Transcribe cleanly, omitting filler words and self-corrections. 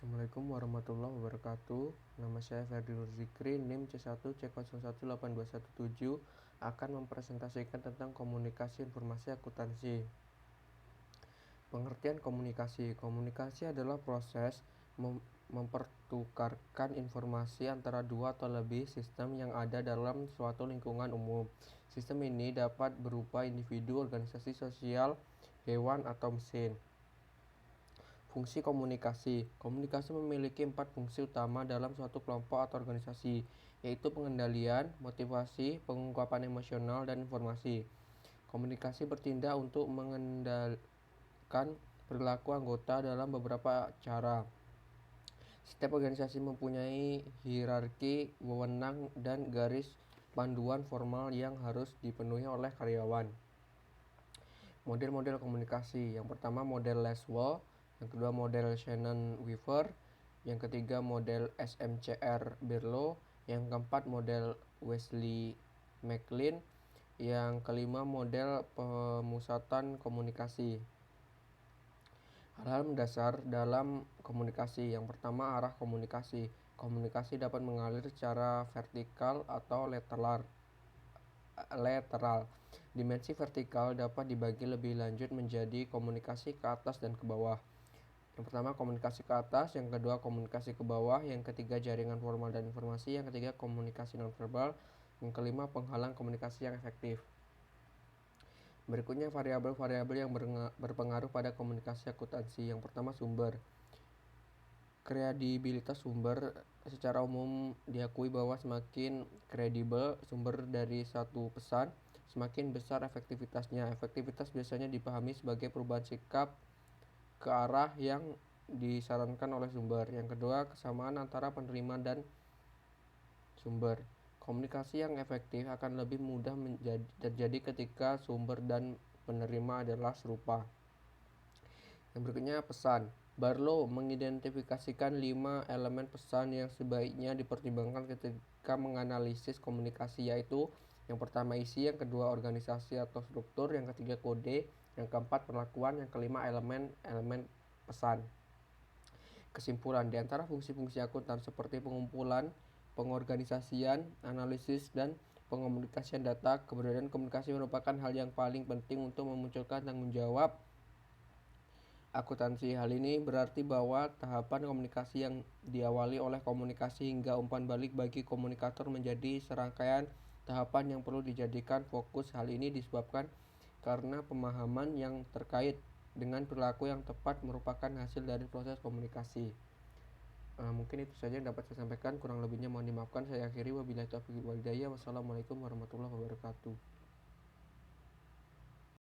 Assalamualaikum warahmatullahi wabarakatuh. Nama saya Ferdinand Zikri, NIM C1C018217 akan mempresentasikan tentang komunikasi informasi akuntansi. Pengertian komunikasi. Komunikasi adalah proses mempertukarkan informasi antara dua atau lebih sistem yang ada dalam suatu lingkungan umum. Sistem ini dapat berupa individu, organisasi sosial, hewan, atau mesin. Fungsi komunikasi. Komunikasi memiliki 4 fungsi utama dalam suatu kelompok atau organisasi, yaitu pengendalian, motivasi, pengungkapan emosional, dan informasi. Komunikasi bertindak untuk mengendalikan perilaku anggota dalam beberapa cara. Setiap organisasi mempunyai hierarki, wewenang, dan garis panduan formal yang harus dipenuhi oleh karyawan. Model-model komunikasi. Yang pertama model Lasswell, yang kedua model Shannon-Weaver, yang ketiga model SMCR-Berlow, yang keempat model Wesley-McLean, yang kelima model pemusatan komunikasi. Hal-hal mendasar dalam komunikasi. Yang pertama arah komunikasi. Komunikasi dapat mengalir secara vertikal atau lateral. Dimensi vertikal dapat dibagi lebih lanjut menjadi komunikasi ke atas dan ke bawah. Yang pertama komunikasi ke atas, yang kedua komunikasi ke bawah, yang ketiga jaringan formal dan informasi, yang ketiga komunikasi nonverbal, yang kelima penghalang komunikasi yang efektif. Berikutnya variabel-variabel yang berpengaruh pada komunikasi akuntansi. Yang pertama sumber. Kredibilitas sumber. Secara umum diakui bahwa semakin kredibel sumber dari satu pesan, semakin besar efektivitasnya. Efektivitas biasanya dipahami sebagai perubahan sikap ke arah yang disarankan oleh sumber. Yang kedua, kesamaan antara penerima dan sumber. Komunikasi yang efektif akan lebih mudah terjadi ketika sumber dan penerima adalah serupa. Yang berikutnya pesan. Barlow mengidentifikasikan 5 elemen pesan yang sebaiknya dipertimbangkan ketika menganalisis komunikasi, yaitu yang pertama isi, yang kedua organisasi atau struktur, yang ketiga kode, yang keempat perlakuan, yang kelima elemen pesan. Kesimpulan, di antara fungsi-fungsi akuntan seperti pengumpulan, pengorganisasian, analisis, dan pengomunikasian data, keberadaan komunikasi merupakan hal yang paling penting untuk memunculkan tanggung jawab akuntansi. Hal ini berarti bahwa tahapan komunikasi yang diawali oleh komunikasi hingga umpan balik bagi komunikator menjadi serangkaian tahapan yang perlu dijadikan fokus. Hal ini disebabkan karena pemahaman yang terkait dengan perilaku yang tepat merupakan hasil dari proses komunikasi. Mungkin itu saja yang dapat saya sampaikan, kurang lebihnya mohon dimaafkan. Saya akhiri, wabillahi taufiq wal hidayah. Wassalamualaikum warahmatullahi wabarakatuh.